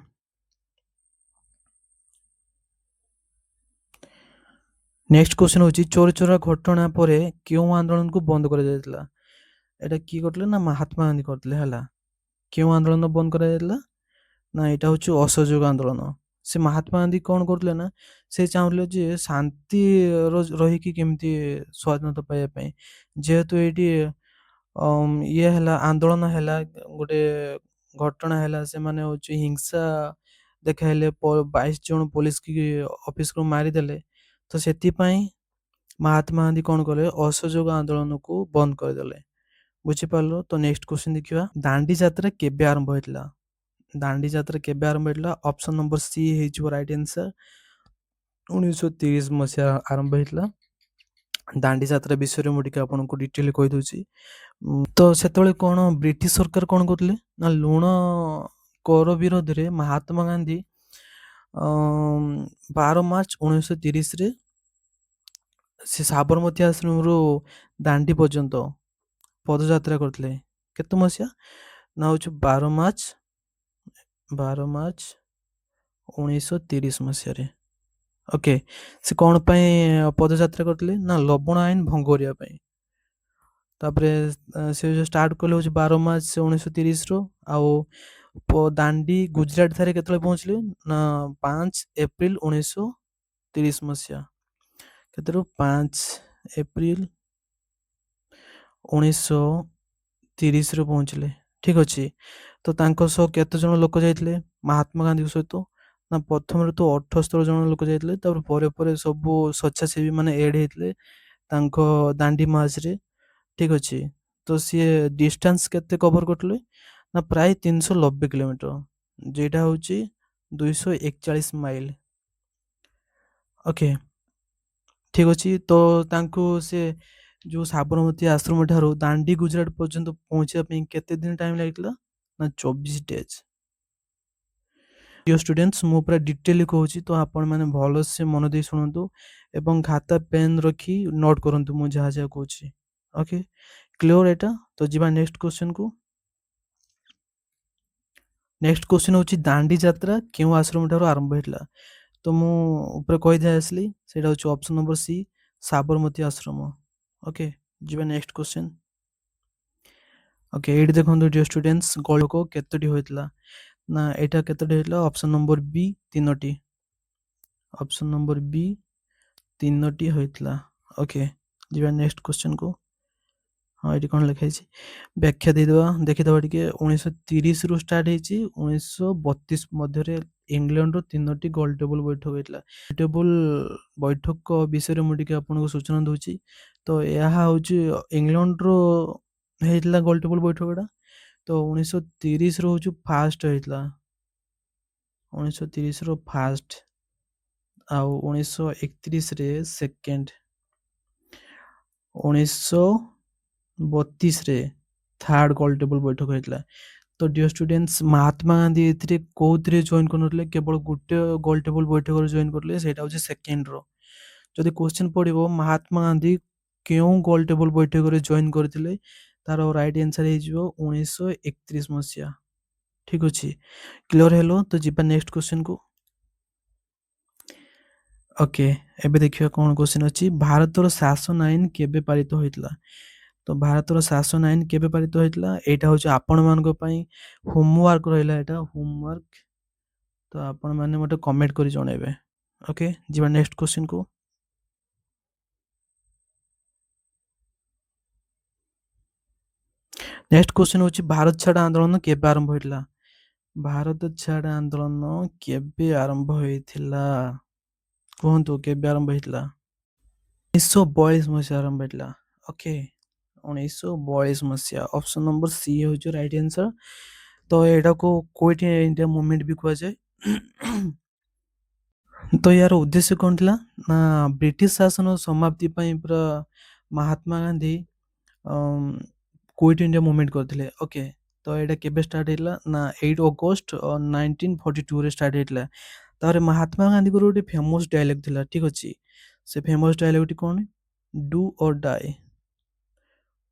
[SPEAKER 1] ନେକ୍ସଟ କ୍ୱେଶ୍ଚନ ହେଉଛି ଚୋରି ଚୋରା ଘଟଣା ପରେ କେଉଁ ଆନ୍ଦୋଳନକୁ ବନ୍ଦ କରାଯାଇଥିଲା? ଏଇଟା କିଏ କରିଥିଲେ ନା ମହାତ୍ମା ଗାନ୍ଧୀ କରିଥିଲେ। ହେଲା, କେଉଁ ଆନ୍ଦୋଳନ ବନ୍ଦ କରାଯାଇଥିଲା? ନା ଏଇଟା ହେଉଛି ଅସହଯୋଗ ଆନ୍ଦୋଳନ। ସେ ମହାତ୍ମା ଗାନ୍ଧୀ କ'ଣ କରୁଥିଲେ ନା ସେ ଚାହୁଁଥିଲେ ଯେ ଶାନ୍ତି ରହିକି କେମିତି ସ୍ୱାଧୀନତା ପାଇବା ପାଇଁ। ଯେହେତୁ ଏଇଠି ଇଏ ହେଲା ଆନ୍ଦୋଳନ ହେଲା ଗୋଟେ ଘଟଣା ହେଲା ସେମାନେ ହେଉଛି ହିଂସା ଦେଖାଇଲେ 22 ଜଣ ପୋଲିସ କି ଅଫିସରକୁ ମାରିଦେଲେ। ତ ସେଥିପାଇଁ ମହାତ୍ମା ଗାନ୍ଧୀ କ'ଣ କଲେ ଅସହଯୋଗ ଆନ୍ଦୋଳନକୁ ବନ୍ଦ କରିଦେଲେ। ବୁଝିପାରିଲ? ତ ନେକ୍ସଟ କ୍ୱେଶ୍ଚନ ଦେଖିବା। ଦାଣ୍ଡି ଯାତ୍ରା କେବେ ଆରମ୍ଭ ହୋଇଥିଲା? ଦାଣ୍ଡି ଯାତ୍ରା କେବେ ଆରମ୍ଭ ହୋଇଥିଲା? ଅପସନ୍ ନମ୍ବର ସି ହେଇଯିବ ରାଇଟ୍ ଆନ୍ସର 1930 ମସିହା ଆରମ୍ଭ ହୋଇଥିଲା। ଦାଣ୍ଡି ଯାତ୍ରା ବିଷୟରେ ମୁଁ ଟିକେ ଆପଣଙ୍କୁ ଡିଟେଲ କହିଦେଉଛି। ତ ସେତେବେଳେ କ'ଣ ବ୍ରିଟିଶ ସରକାର କ'ଣ କରୁଥିଲେ ନା ଲୁଣ କର ବିରୋଧରେ ମହାତ୍ମା ଗାନ୍ଧୀ 12 ମାର୍ଚ୍ଚ 1930ରେ ସେ ସାବରମତୀ ଆଶ୍ରମରୁ ଦାଣ୍ଡି ପର୍ଯ୍ୟନ୍ତ ପଦଯାତ୍ରା କରିଥିଲେ। କେତେ ମସିହା ନା ହେଉଛି 12 ମାର୍ଚ୍ଚ 1930 ମସିହାରେ। ଓକେ। ସେ କ'ଣ ପାଇଁ ପଦଯାତ୍ରା କରିଥିଲେ? ନା ଲବଣ ଆଇନ ଭଙ୍ଗ କରିବା ପାଇଁ। ତାପରେ ସେ ଯୋଉ ଷ୍ଟାର୍ଟ କଲେ ହଉଛି 12 ମାର୍ଚ୍ଚ 1930 ରୁ। ଆଉ ଦାଣ୍ଡି ଗୁଜରାଟ ଠାରେ କେତେବେଳେ ପହଞ୍ଚିଲେ? ନା 5 ଏପ୍ରିଲ 1930 ମସିହା। କେତେରୁ 5 ଏପ୍ରିଲ 1930 ରେ ପହଞ୍ଚିଲେ। ଠିକ ଅଛି। ତ ତାଙ୍କ ସହ କେତେ ଜଣ ଲୋକ ଯାଇଥିଲେ ମହାତ୍ମା ଗାନ୍ଧୀଙ୍କ ସହିତ? ନା ପ୍ରଥମରେ ତ 78 ଜଣ ଲୋକ ଯାଇଥିଲେ। ତାପରେ ପରେ ପରେ ସବୁ ସ୍ୱେଚ୍ଛାସେବୀ ମାନେ ଏଡ୍ ହେଇଥିଲେ ତାଙ୍କ ଦାଣ୍ଡି ମାର୍ଚ୍ଚରେ। ଠିକ ଅଛି। ତ ସିଏ ଡିଷ୍ଟାନ୍ସ କେତେ କଭର କରିଥିଲେ? ନା ପ୍ରାୟ 390 କିଲୋମିଟର, ଯେଟା ହଉଛି 241 ମାଇଲ। ଓକେ, ଠିକ ଅଛି। ତ ତାଙ୍କୁ ସେ ଯୋଉ ସାବରମତୀ ଆଶ୍ରମ ଠାରୁ ଦାଣ୍ଡି ଗୁଜରାଟ ପର୍ଯ୍ୟନ୍ତ ପହଞ୍ଚିବା ପାଇଁ କେତେ ଦିନ ଟାଇମ ଲାଗିଥିଲା? ନା 24 ଡେଜ। ପ୍ରିୟ ଷ୍ଟୁଡେଣ୍ଟସ୍, ମୁଁ ପୁରା ଡିଟେଲି କହୁଛି, ତ ଆପଣମାନେ ଭଲସେ ମନ ଦେଇ ଶୁଣନ୍ତୁ ଏବଂ ଖାତା ପେନ୍ ରଖି ନୋଟ୍ କରନ୍ତୁ ମୁଁ ଯାହା ଯାହା କହୁଛି। ଓକେ, କ୍ଲିୟର ଏଟା? ତ ଯିବା ନେକ୍ସଟ କ୍ୱେଶ୍ଚନକୁ। ନେକ୍ସଟ କ୍ୱେଶ୍ଚନ ହଉଛି ଦାଣ୍ଡି ଯାତ୍ରା କେଉଁ ଆଶ୍ରମ ଠାରୁ ଆରମ୍ଭ ହେଇଥିଲା? ତ ମୁଁ ଉପରେ କହିଦେଇ ଆସିଲି, ସେଇଟା ହଉଛି ଅପସନ ନମ୍ବର ସି, ସାବରମତୀ ଆଶ୍ରମ। ଓକେ, ଯିବା ନେକ୍ସଟ କ୍ୱେଶ୍ଚନ। ଓକେ, ଏଇଠି ଦେଖନ୍ତୁ ଡିୟର ଷ୍ଟୁଡେଣ୍ଟସ୍, ଗଳକ କେତୋଟି ହୋଇଥିଲା? ନା ଏଇଟା କେତୋଟି ହେଇଥିଲା? ଅପସନ ନମ୍ବର ବି 3ଟି। ଅପସନ ନମ୍ବର ବି 3ଟି ହୋଇଥିଲା। ଓକେ, ଯିବା ନେକ୍ସଟ କ୍ୱେଶ୍ଚନକୁ। ହଁ, ଏଠି କ'ଣ ଲେଖା ହେଇଛି ବ୍ୟାଖ୍ୟା ଦେଇଦେବା, ଦେଖିଦେବା ଟିକେ। 1930 ରୁ ଷ୍ଟାର୍ଟ ହେଇଛି, 1932 ମଧ୍ୟରେ ଇଂଲଣ୍ଡର 3ଟି ଗୋଲ ଟେବୁଲ ବୈଠକ ହେଇଥିଲା। ଟେବୁଲ ବୈଠକ ବିଷୟରେ ମୁଁ ଟିକେ ଆପଣଙ୍କୁ ସୂଚନା ଦଉଛି। ତ ଏହା ହଉଛି ଇଂଲଣ୍ଡର ହେଇଥିଲା ଗୋଲ ଟେବୁଲ ବୈଠକଟା। ତ 1930 ର ହଉଛି ଫାଷ୍ଟ ହେଇଥିଲା, 1930 ର ଫାଷ୍ଟ, ଆଉ 1931 ରେ ସେକେଣ୍ଡ, 1932 ରେ ଥାର୍ଡ ଗୋଲ ଟେବୁଲ ବୈଠକ ହେଇଥିଲା। ତ ଡିୟର ଷ୍ଟୁଡେଣ୍ଟସ୍, ମହାତ୍ମା ଗାନ୍ଧୀ ଏଥିରେ କୋଉଥିରେ ଜଏନ୍ କରିନଥିଲେ? କେବଳ ଗୋଟେ ଗୋଲ ଟେବୁଲ ବୈଠକରେ ଜଏନ୍ କରିଥିଲେ, ସେଇଟା ହଉଛି ସେକେଣ୍ଡ ର। ଯଦି କ୍ୱେଶ୍ଚନ ପଡିବ ମହାତ୍ମା ଗାନ୍ଧୀ କେଉଁ ଗୋଲ ଟେବୁଲ ବୈଠକରେ ଜଏନ୍ କରିଥିଲେ, ତାର ରାଇଟ୍ ଆନ୍ସର ହେଇଯିବ 1931 ମସିହା। ଠିକ ଅଛି, କ୍ଲିୟର ହେଲୋ? ତ ଯିବା ନେକ୍ସଟ କ୍ୱେଶ୍ଚନକୁ। ଓକେ, ଏବେ ଦେଖିବା କ'ଣ କ୍ୱେଶ୍ଚନ ଅଛି। ଭାରତର ଶାସନ ଆଇନ କେବେ ପାରିତ ହୋଇଥିଲା? ତ ଭାରତର ଶାସନ ଆଇନ କେବେ ପାରିତ ହୋଇଥିଲା? ଏଇଟା ହଉଛି ଆପଣମାନଙ୍କ ପାଇଁ ହୋମୱାର୍କ ରହିଲା, ଏଇଟା ହୋମୱାର୍କ। ତ ଆପଣମାନେ ମୋତେ କମେଣ୍ଟ କରି ଜଣେଇବେ। ଓକେ, ଯିବା ନେକ୍ସଟ କ୍ୱେଶ୍ଚନକୁ। ନେକ୍ସଟ କ୍ୱେଶ୍ଚନ ହଉଛି ଭାରତ ଛାଡ ଆନ୍ଦୋଳନ କେବେ ଆରମ୍ଭ ହୋଇଥିଲା? ଭାରତ ଛାଡ ଆନ୍ଦୋଳନ କେବେ ଆରମ୍ଭ ହୋଇଥିଲା? କୁହନ୍ତୁ, କେବେ ଆରମ୍ଭ ହେଇଥିଲା? 1942 ମସିହା ଆରମ୍ଭ ହେଇଥିଲା। ଓକେ, 1942 ମସିହା। ଅପସନ ନମ୍ବର ସି ହେଉଛି ରାଇଟ୍ ଆନ୍ସର। ତ ଏଇଟାକୁ କ୍ୱିଟ୍ ଇଣ୍ଡିଆ ମୁଭମେଣ୍ଟ ବି କୁହାଯାଏ। ତ ଏହାର ଉଦ୍ଦେଶ୍ୟ କ'ଣ ଥିଲା? ନା ବ୍ରିଟିଶ ଶାସନ ସମାପ୍ତି ପାଇଁ ପୁରା Mahatma Gandhi quit India movement କରିଥିଲେ। ଓକେ, ତ ଏଇଟା କେବେ ଷ୍ଟାର୍ଟ ହେଇଥିଲା? ନା 8 ଅଗଷ୍ଟ 1942 ରେ ଷ୍ଟାର୍ଟ ହେଇଥିଲା। ତାପରେ ମହାତ୍ମା ଗାନ୍ଧୀଙ୍କର ଗୋଟେ ଫେମସ୍ ଡାଇଲଗ ଥିଲା। ଠିକ ଅଛି, ସେ ଫେମସ୍ ଡାଇଲଗଟି କ'ଣ? ଡୁ ଅର୍ ଡାଇ,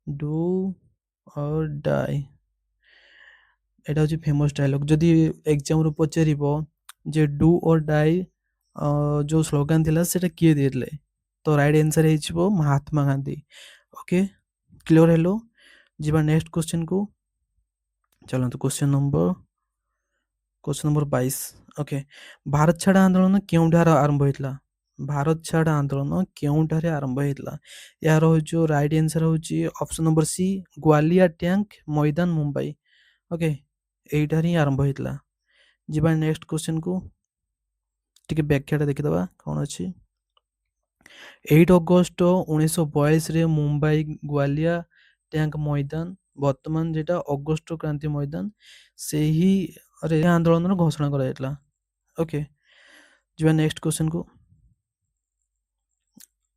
[SPEAKER 1] ଡୁ ଅର୍ ଡାଇ। ଏଇଟା ହଉଛି ଫେମସ୍ ଡାଇଲଗ। ଯଦି ଏକ୍ଜାମରୁ ପଚାରିବ ଯେ ଡୁ ଅର୍ ଡାଇ ଯୋଉ ସ୍ଲୋଗାନ ଥିଲା ସେଟା କିଏ ଦେଇଥିଲେ? ତ ରାଇଟ୍ ଆନ୍ସର ହେଇଯିବ Mahatma Gandhi. Okay, clear hello? ଯିବା ନେକ୍ସଟ କ୍ୱେଶ୍ଚନକୁ। ଚାଲନ୍ତୁ, କ୍ୱେଶ୍ଚନ ନମ୍ବର 22। ଓକେ, ଭାରତ ଛାଡ ଆନ୍ଦୋଳନ କେଉଁଠାରେ ଆରମ୍ଭ ହେଇଥିଲା? ଭାରତ ଛାଡ ଆନ୍ଦୋଳନ କେଉଁଠାରେ ଆରମ୍ଭ ହେଇଥିଲା? ଏହାର ହଉଛି ରାଇଟ୍ ଆନ୍ସର ହଉଛି option number C, Gowalia tank maidan, Mumbai. Okay, ଏଇଠାରେ ହିଁ ଆରମ୍ଭ ହେଇଥିଲା। ଯିବା ନେକ୍ସଟ କ୍ୱେଶ୍ଚନକୁ, ଟିକେ ବ୍ୟାଖ୍ୟାଟା ଦେଖିଦେବା କ'ଣ ଅଛି। 8 ଅଗଷ୍ଟ 1942 ରେ ମୁମ୍ବାଇ ଗ୍ୱାଲିୟର ଟ୍ୟାଙ୍କ ମଇଦାନ, ବର୍ତ୍ତମାନ ଯେଟା ଅଗଷ୍ଟ କ୍ରାନ୍ତି ମଇଦାନ, ସେହି ଆନ୍ଦୋଳନର ଘୋଷଣା କରାଯାଇଥିଲା। ଓକେ, ଯିବା ନେକ୍ସଟ କ୍ୱେଶ୍ଚନକୁ।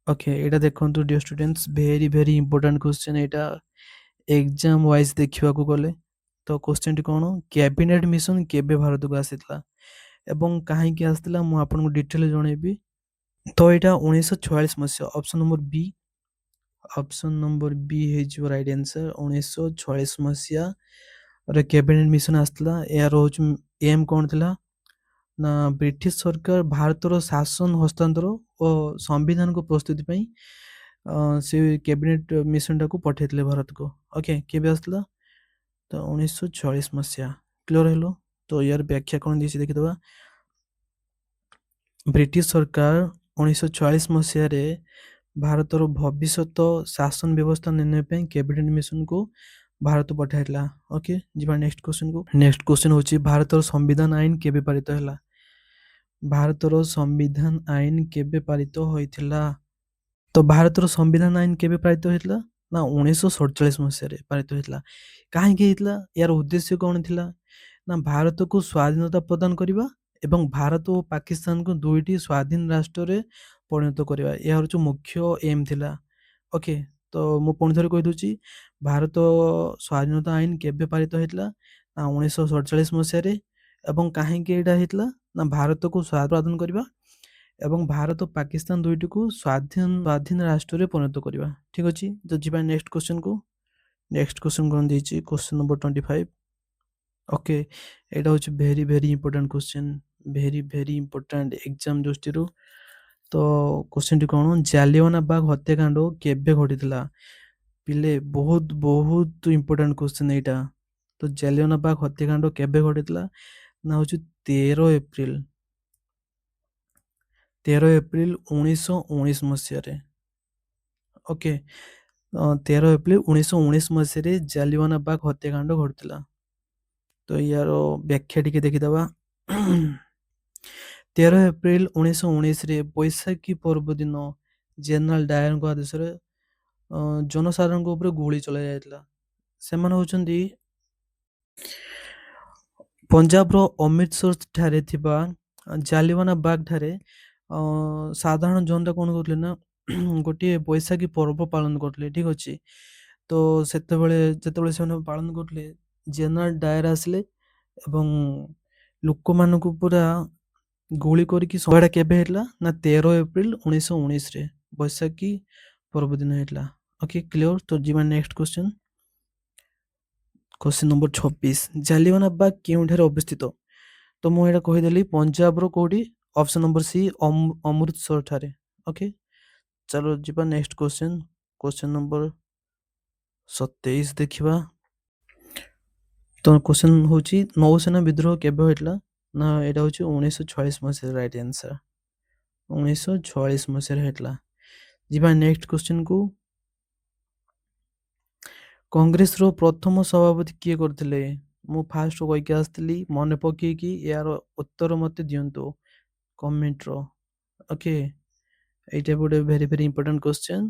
[SPEAKER 1] ଓକେ, ଏଇଟା ଦେଖନ୍ତୁ deer students, very very important question ଏଇଟା ଏକ୍ଜାମ ୱାଇଜ ଦେଖିବାକୁ ଗଲେ। ତ କ୍ୱେଶ୍ଚନଟି କ'ଣ? କ୍ୟାବିନେଟ ମିଶନ କେବେ ଭାରତକୁ ଆସିଥିଲା ଏବଂ କାହିଁକି ଆସିଥିଲା ମୁଁ ଆପଣଙ୍କୁ ଡିଟେଲ ଜଣେଇବି। ତ ଏଇଟା 1946 ମସିହା। ଅପସନ ନମ୍ବର ବି, ଅପସନ ନମ୍ବର ବି ହେଇଯିବ ରାଇଟ୍ ଆନ୍ସର। 1946 ମସିହାରେ କ୍ୟାବିନେଟ ମିଶନ ଆସିଥିଲା। ଏହାର ହଉଛି ଏମ୍ କ'ଣ ଥିଲା? ନା ବ୍ରିଟିଶ ସରକାର ଭାରତର ଶାସନ ହସ୍ତାନ୍ତର ଓ ସମ୍ବିଧାନକୁ ପ୍ରସ୍ତୁତି ପାଇଁ ସେ କ୍ୟାବିନେଟ୍ ମିଶନଟାକୁ ପଠାଇଥିଲେ ଭାରତକୁ। ଓକେ, କେବେ ଆସିଥିଲା? ତ 1946 ମସିହା। କ୍ଲିୟର ହେଲ? ତ ୟାର ବ୍ୟାଖ୍ୟା କ'ଣ ଦେଇଛି ଦେଖିଦେବା। ବ୍ରିଟିଶ ସରକାର 1944 ମସିହାରେ ଭାରତର ଭବିଷ୍ୟତ ଶାସନ ବ୍ୟବସ୍ଥା ନିର୍ଣ୍ଣୟ ପାଇଁ କ୍ୟାବିନେଟ୍ ମିଶନକୁ ଭାରତ ପଠାଇଥିଲା। ଓକେ, ଯିବା ନେକ୍ସଟ କ୍ୱେଶ୍ଚନକୁ। ନେକ୍ସଟ କ୍ୱେଶ୍ଚନ ହେଉଛି ଭାରତର ସମ୍ବିଧାନ ଆଇନ କେବେ ପାରିତ ହେଲା? ଭାରତର ସମ୍ବିଧାନ ଆଇନ କେବେ ପାରିତ ହୋଇଥିଲା? ତ ଭାରତର ସମ୍ବିଧାନ ଆଇନ କେବେ ପାରିତ ହୋଇଥିଲା? ନା 1947 ମସିହାରେ ପାରିତ ହୋଇଥିଲା। କାହିଁକି ହେଇଥିଲା? ଏହାର ଉଦ୍ଦେଶ୍ୟ କ'ଣ ଥିଲା? ନା ଭାରତକୁ ସ୍ୱାଧୀନତା ପ୍ରଦାନ କରିବା ଏବଂ ଭାରତ ଓ ପାକିସ୍ତାନକୁ ଦୁଇଟି ସ୍ୱାଧୀନ ରାଷ୍ଟ୍ରରେ ପରିଣତ କରିବା। ଏହା ହେଉଛି ମୁଖ୍ୟ ଏମ୍ ଥିଲା। ଓକେ, ତ ମୁଁ ପୁଣି ଥରେ କହିଦେଉଛି, ଭାରତ ସ୍ୱାଧୀନତା ଆଇନ କେବେ ପାରିତ ହୋଇଥିଲା? ନା 1947 ମସିହାରେ। ଏବଂ କାହିଁକି ଏଇଟା ହେଇଥିଲା? ନା ଭାରତକୁ ସ୍ୱାଧୀନତା ପ୍ରଦାନ କରିବା ଏବଂ ଭାରତ ପାକିସ୍ତାନ ଦୁଇଟିକୁ ସ୍ୱାଧୀନ ରାଷ୍ଟ୍ରରେ ପରିଣତ କରିବା। ଠିକ୍ ଅଛି, ତ ଯିବା ନେକ୍ସଟ କ୍ୱେଶ୍ଚନକୁ। ନେକ୍ସଟ କ୍ୱେଶ୍ଚନ କ'ଣ ଦେଇଛି? Question number 25। ଓକେ, ଏଇଟା ହେଉଛି very very important question, very important exam ଦୃଷ୍ଟିରୁ। ତ କ୍ୱେଶ୍ଚନଟି କ'ଣ? ଜାଲିଆନାବାଗ ହତ୍ୟାକାଣ୍ଡ କେବେ ଘଟିଥିଲା? ପିଲେ ବହୁତ ଇମ୍ପୋର୍ଟାଣ୍ଟ କ୍ୱେଶ୍ଚନ ଏଇଟା। ତ ଜାଲିଆନାବାଗ ହତ୍ୟାକାଣ୍ଡ କେବେ ଘଟିଥିଲା? ନା ହେଉଛି 13 ଏପ୍ରିଲ 1919 ମସିହାରେ। ଓକେ, 13 ଏପ୍ରିଲ 1919 ମସିହାରେ ଜାଲିଆନାବାଗ ହତ୍ୟାକାଣ୍ଡ ଘଟିଥିଲା। ତ ୟାର ବ୍ୟାଖ୍ୟା ଟିକେ ଦେଖିଦେବା। 13 ଏପ୍ରିଲ 1919ରେ ବୈଶାଖୀ ପର୍ବ ଦିନ ଜେନେରାଲ ଡାୟରଙ୍କ ଆଦେଶରେ ଜନସାଧାରଣଙ୍କ ଉପରେ ଗୁଳି ଚଳାଯାଇଥିଲା। ସେମାନେ ହେଉଛନ୍ତି ପଞ୍ଜାବର ଅମୃତସର ଠାରେ ଥିବା ଜାଲିଆନାବାଗ ଠାରେ ସାଧାରଣ ଜନତା କ'ଣ କରୁଥିଲେ ନା ଗୋଟିଏ ବୈଶାଖୀ ପର୍ବ ପାଳନ କରୁଥିଲେ। ଠିକ୍ ଅଛି, ତ ଯେତେବେଳେ ସେମାନେ ପାଳନ କରୁଥିଲେ, ଜେନେରାଲ ଡାୟର ଆସିଲେ ଏବଂ ଲୋକମାନଙ୍କୁ ପୁରା ଗୁଳି କରିକି ଏଇଟା କେବେ ହେଇଥିଲା? ନା 13 ଏପ୍ରିଲ 1919ରେ ବୈଶାଖୀ ପର୍ବ ଦିନ ହେଇଥିଲା। Okay, clear? ତ ଯିବା next question. Question number 26। Jallianwala Bagh କେଉଁଠାରେ ଅବସ୍ଥିତ? ତ ମୁଁ ଏଇଟା କହିଦେଲି ପଞ୍ଜାବର କୋଉଠି? ଅପସନ ନମ୍ବର ସି, ଅମୃତସର ଠାରେ। ଓକେ, ଚାଲ ଯିବା ନେକ୍ସଟ କ୍ୱେଶ୍ଚନ। କ୍ୱେଶ୍ଚନ ନମ୍ବର 27 ଦେଖିବା। ତ କ୍ୱେଶ୍ଚନ ହେଉଛି ନୌସେନା ବିଦ୍ରୋହ କେବେ ହୋଇଥିଲା? ନା ଏଇଟା ହେଉଛି 1946 ମସିହା। ରାଇଟ୍ ଆନ୍ସର 1946 ମସିହାରେ ହେଇଥିଲା। ଯିବା ନେକ୍ସଟ କ୍ୱେଶ୍ଚନକୁ। କଂଗ୍ରେସର ପ୍ରଥମ ସଭାପତି କିଏ କରିଥିଲେ? ମୁଁ ଫାଷ୍ଟ କହିକି ଆସିଥିଲି, ମନେ ପକେଇକି ଏହାର ଉତ୍ତର ମୋତେ ଦିଅନ୍ତୁ କମେଣ୍ଟର। ଓକେ, ଏଇଟା ଗୋଟେ ଭେରି ଇମ୍ପୋର୍ଟାଣ୍ଟ କ୍ୱେଶ୍ଚନ।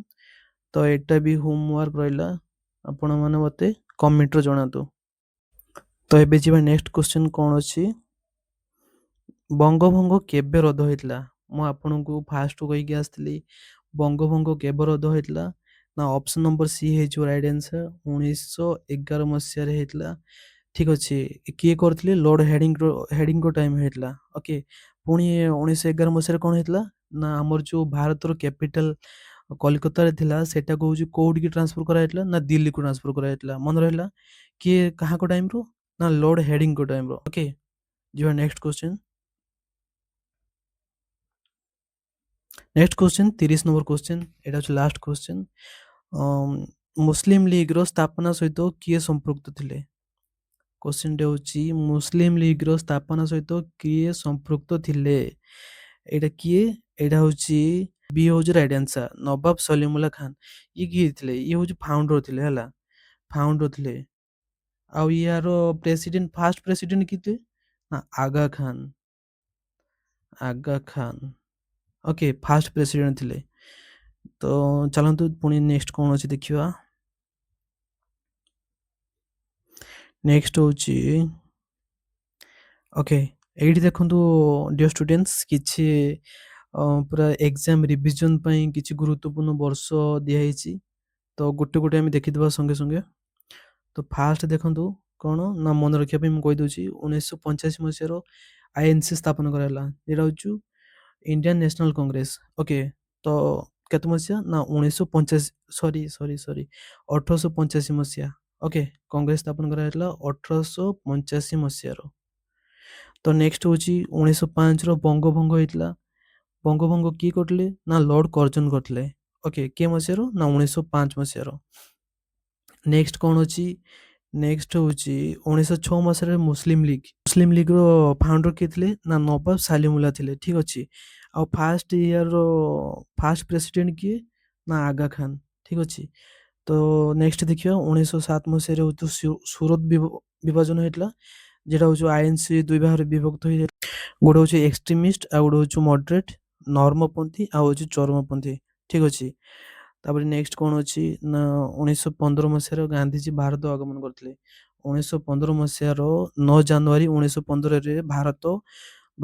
[SPEAKER 1] ତ ଏଇଟା ବି ହୋମୱାର୍କ ରହିଲା, ଆପଣମାନେ ମୋତେ କମେଣ୍ଟରେ ଜଣାନ୍ତୁ। ତ ଏବେ ଯିବା ନେକ୍ସଟ କ୍ୱେଶ୍ଚନ କ'ଣ ଅଛି? ବଙ୍ଗଭଙ୍ଗ କେବେ ରଦ୍ଦ ହୋଇଥିଲା? ମୁଁ ଆପଣଙ୍କୁ ଫାଷ୍ଟ କହିକି ଆସିଥିଲି, ବଙ୍ଗଭଙ୍ଗ କେବେ ରଦ୍ଦ ହୋଇଥିଲା? ନା ଅପସନ ନମ୍ବର ସି ହେଇଯିବ ରାଇଟ୍ ଆନ୍ସର। 1911 ମସିହାରେ ହେଇଥିଲା। ଠିକ୍ ଅଛି, କିଏ କରିଥିଲେ? ଲର୍ଡ ହେଡିଙ୍କ ଟାଇମ୍ ହେଇଥିଲା। ଓକେ, ପୁଣି 1911 ମସିହାରେ କ'ଣ ହେଇଥିଲା? ନା ଆମର ଯେଉଁ ଭାରତର କ୍ୟାପିଟାଲ କଲିକତାରେ ଥିଲା, ସେଟାକୁ ହେଉଛି କୋଉଠିକି ଟ୍ରାନ୍ସଫର କରାଯାଇଥିଲା? ନା ଦିଲ୍ଲୀକୁ ଟ୍ରାନ୍ସଫର କରାଯାଇଥିଲା। ମନେ ରହିଲା? କିଏ କାହାଙ୍କ ଟାଇମ୍ରୁ? ନା ଲର୍ଡ ହେଡିଙ୍କ ଟାଇମ୍ର। ଓକେ, ଯିବା next question. Next question 30 number question. ଏଇଟା ହେଉଛି ଲାଷ୍ଟ କ୍ୱେଶ୍ଚନ। ମୁସଲିମ ଲିଗର ସ୍ଥାପନା ସହିତ କିଏ ସମ୍ପୃକ୍ତ ଥିଲେ? କ୍ୱେଶ୍ଚନଟି ହେଉଛି ମୁସଲିମ ଲିଗର ସ୍ଥାପନା ସହିତ କିଏ ସମ୍ପୃକ୍ତ ଥିଲେ? ଏଇଟା କିଏ? ଏଇଟା ହେଉଛି ବି ହେଉଛି ରାଇଟ୍ ଆନ୍ସର, ନବାବ ସଲିମୁଲ୍ଲାହ ଖାନ। ଇଏ କିଏ ଥିଲେ? ଇଏ ହେଉଛି ଫାଉଣ୍ଡର ଥିଲେ, ହେଲା, ଫାଉଣ୍ଡର ଥିଲେ। ଆଉ ୟାର ଫାଷ୍ଟ ପ୍ରେସିଡେଣ୍ଟ କିଏ ଥିଲେ? ନା ଆଗା ଖାନ। ଓକେ, ଫାଷ୍ଟ ପ୍ରେସିଡେଣ୍ଟ ଥିଲେ। ତ ଚାଲନ୍ତୁ ପୁଣି ନେକ୍ସଟ କ'ଣ ଅଛି ଦେଖିବା। ନେକ୍ସଟ ହେଉଛି ଓକେ, ଏଇଠି ଦେଖନ୍ତୁ ଡିୟର ଷ୍ଟୁଡେଣ୍ଟସ୍, କିଛି ପୁରା ଏକ୍ଜାମ ରିଭିଜନ ପାଇଁ କିଛି ଗୁରୁତ୍ୱପୂର୍ଣ୍ଣ ବର୍ଷ ଦିଆହେଇଛି। ତ ଗୋଟେ ଗୋଟେ ଆମେ ଦେଖିଦେବା ସଙ୍ଗେ ସଙ୍ଗେ। ତ ଫାଷ୍ଟ ଦେଖନ୍ତୁ କ'ଣ ନା, ମନେ ରଖିବା ପାଇଁ ମୁଁ କହିଦେଉଛି, 1985 ମସିହାର ଆଇଏନ୍ସି ସ୍ଥାପନ କରାଗଲା। ଏଇଟା ହେଉଛି ଇଣ୍ଡିଆନ୍ ନ୍ୟାସନାଲ କଂଗ୍ରେସ। ଓକେ, ତ କେତେ ମସିହା? ନା 1885 ମସିହା। ଓକେ, କଂଗ୍ରେସ ସ୍ଥାପନ କରାଯାଇଥିଲା 1885 ମସିହାର। ତ ତ ନେକ୍ସଟ ହେଉଛି 1905ର ବଙ୍ଗଭଙ୍ଗ ହେଇଥିଲା। ବଙ୍ଗଭଙ୍ଗ କିଏ କରିଥିଲେ? ନା ଲର୍ଡ କର୍ଜନ କରିଥିଲେ। ଓକେ, କିଏ ମସିହାରୁ? ନା 1905 ମସିହାର। ନେକ୍ସଟ କ'ଣ ଅଛି? ନେକ୍ସଟ ହେଉଛି 1906 ମସିହାରେ ମୁସଲିମ ଲିଗ୍ର ଫାଉଣ୍ଡର କିଏ ଥିଲେ? ନା ନବାବ ସାଲିମୁଲ୍ଲା ଥିଲେ। ଠିକ୍ ଅଛି। ଆଉ ଫାଷ୍ଟ ପ୍ରେସିଡେଣ୍ଟ କିଏ? ନା ଆଗା ଖାନ। ଠିକ୍ ଅଛି। ତ ନେକ୍ସଟ ଦେଖିବା 1907 ମସିହାରେ ହେଉଛି ସୁରତ ବିଭାଜନ ହେଇଥିଲା, যেটা ହେଉଛି ଆଇଏନସି ଦୁଇ ଭାଗରେ ବିଭକ୍ତ ହେଇଯାଏ। ଗୋଟେ ହେଉଛି ଏକ୍ସଟ୍ରିମିଷ୍ଟ ଆଉ ଗୋଟେ ହେଉଛି ମଡରେଟ୍, ନର୍ମପନ୍ଥୀ ଆଉ ହେଉଛି ଚରମପନ୍ଥୀ। ଠିକ୍ ଅଛି। ତାପରେ ନେକ୍ସଟ କ'ଣ ଅଛି? ନା 1915 ମସିହାରେ ଗାନ୍ଧିଜୀ ଭାରତ ଆଗମନ କରିଥିଲେ। 1915 ମସିହାର 9 ଜାନୁଆରୀ 1915ରେ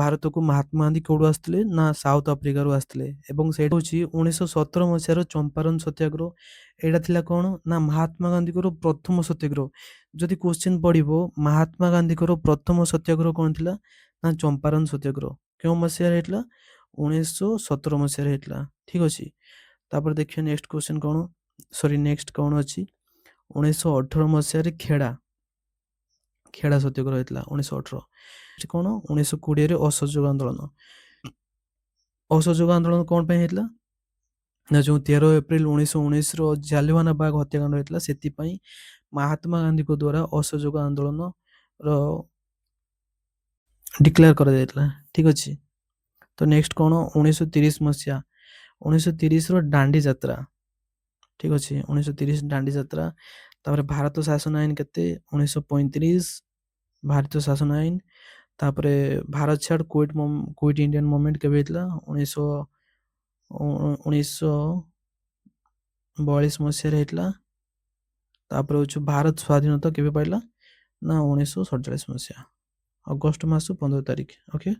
[SPEAKER 1] ଭାରତକୁ ମହାତ୍ମା ଗାନ୍ଧୀ କେଉଁଠୁ ଆସିଥିଲେ? ନା ସାଉଥ ଆଫ୍ରିକାରୁ ଆସିଥିଲେ। ଏବଂ ସେଇଟା ହେଉଛି 1917 ମସିହାର ଚମ୍ପାରନ ସତ୍ୟାଗ୍ରହ। ଏଇଟା ଥିଲା କ'ଣ? ନା ମହାତ୍ମା ଗାନ୍ଧୀଙ୍କର ପ୍ରଥମ ସତ୍ୟାଗ୍ରହ। ଯଦି କୋଶ୍ଚିନ୍ ପଡ଼ିବ ମହାତ୍ମା ଗାନ୍ଧୀଙ୍କର ପ୍ରଥମ ସତ୍ୟାଗ୍ରହ କ'ଣ ଥିଲା? ନା ଚମ୍ପାରନ ସତ୍ୟାଗ୍ରହ। କେଉଁ ମସିହାରେ ହେଇଥିଲା? 1917 ମସିହାରେ ହେଇଥିଲା। ଠିକ୍ ଅଛି। ତାପରେ ଦେଖିବା ନେକ୍ସଟ କୋଶ୍ଚିନ୍ କ'ଣ? ନେକ୍ସଟ କ'ଣ ଅଛି? 1918 ମସିହାରେ ଖେଡ଼ା ସତ୍ୟାଗ୍ରହ ହେଇଥିଲା 1918। କ'ଣ? 1920ରେ ଅସହଯୋଗ ଆନ୍ଦୋଳନ। ଅସହଯୋଗ ଆନ୍ଦୋଳନ କ'ଣ ପାଇଁ ହେଇଥିଲା? ନା ଯେଉଁ 13 ଏପ୍ରିଲ 1919ର ଜାଲିଆନାବାଗ ବାଗ ହତ୍ୟାକାଣ୍ଡ ହେଇଥିଲା, ସେଥିପାଇଁ ମହାତ୍ମା ଗାନ୍ଧୀଙ୍କ ଦ୍ୱାରା ଅସହଯୋଗ ଆନ୍ଦୋଳନର ଡିକ୍ଲେୟାର କରାଯାଇଥିଲା। ଠିକ୍ ଅଛି। ତ ନେକ୍ସଟ କ'ଣ? 1930 ମସିହା, 1930ର ଦାଣ୍ଡି ଯାତ୍ରା। ଠିକ୍ ଅଛି। 1930 ଦାଣ୍ଡି ଯାତ୍ରା। ତାପରେ ଭାରତ ଶାସନ ଆଇନ କେତେ? 1935 ଭାରତୀୟ ଶାସନ ଆଇନ। ତାପରେ ଭାରତ ଛାଡ଼ କୁଇଟ୍ ଇଣ୍ଡିଆନ୍ ମୁଭମେଣ୍ଟ କେବେ ହେଇଥିଲା? 1942 ମସିହାରେ ହେଇଥିଲା। ତାପରେ ହେଉଛି ଭାରତ ସ୍ୱାଧୀନତା କେବେ ପାଇଲା? ନା 1947 ମସିହା ଅଗଷ୍ଟ ମାସ 15 ତାରିଖ। ଓକେ।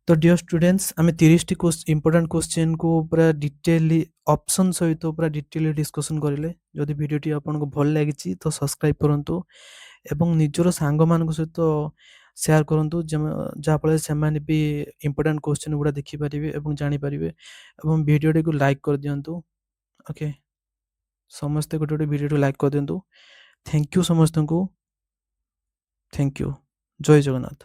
[SPEAKER 1] ତ ଡିୟର ଷ୍ଟୁଡେଣ୍ଟସ୍, ଆମେ 30ଟି ଇମ୍ପୋର୍ଟାଣ୍ଟ କୋଶ୍ଚିନ୍କୁ ପୁରା ଡିଟେଲି ଅପସନ୍ ସହିତ ପୁରା ଡିଟେଲି ଡିସ୍କସନ୍ କରିଲେ। ଯଦି ଭିଡ଼ିଓଟି ଆପଣଙ୍କୁ ଭଲ ଲାଗିଛି ତ ସବସ୍କ୍ରାଇବ୍ କରନ୍ତୁ ଏବଂ ନିଜର ସାଙ୍ଗମାନଙ୍କ ସହିତ ସେୟାର କରନ୍ତୁ, ଯାହାଫଳରେ ସେମାନେ ବି ଇମ୍ପୋର୍ଟାଣ୍ଟ କୋଶ୍ଚିନ୍ ଗୁଡ଼ା ଦେଖିପାରିବେ ଏବଂ ଜାଣିପାରିବେ। ଏବଂ ଭିଡ଼ିଓଟିକୁ ଲାଇକ୍ କରିଦିଅନ୍ତୁ। ଓକେ, ସମସ୍ତେ ଗୋଟେ ଭିଡ଼ିଓଟି ଲାଇକ୍ କରିଦିଅନ୍ତୁ। ଥ୍ୟାଙ୍କ ୟୁ ସମସ୍ତଙ୍କୁ। Thank you. ଜୟ ଜଗନ୍ନାଥ।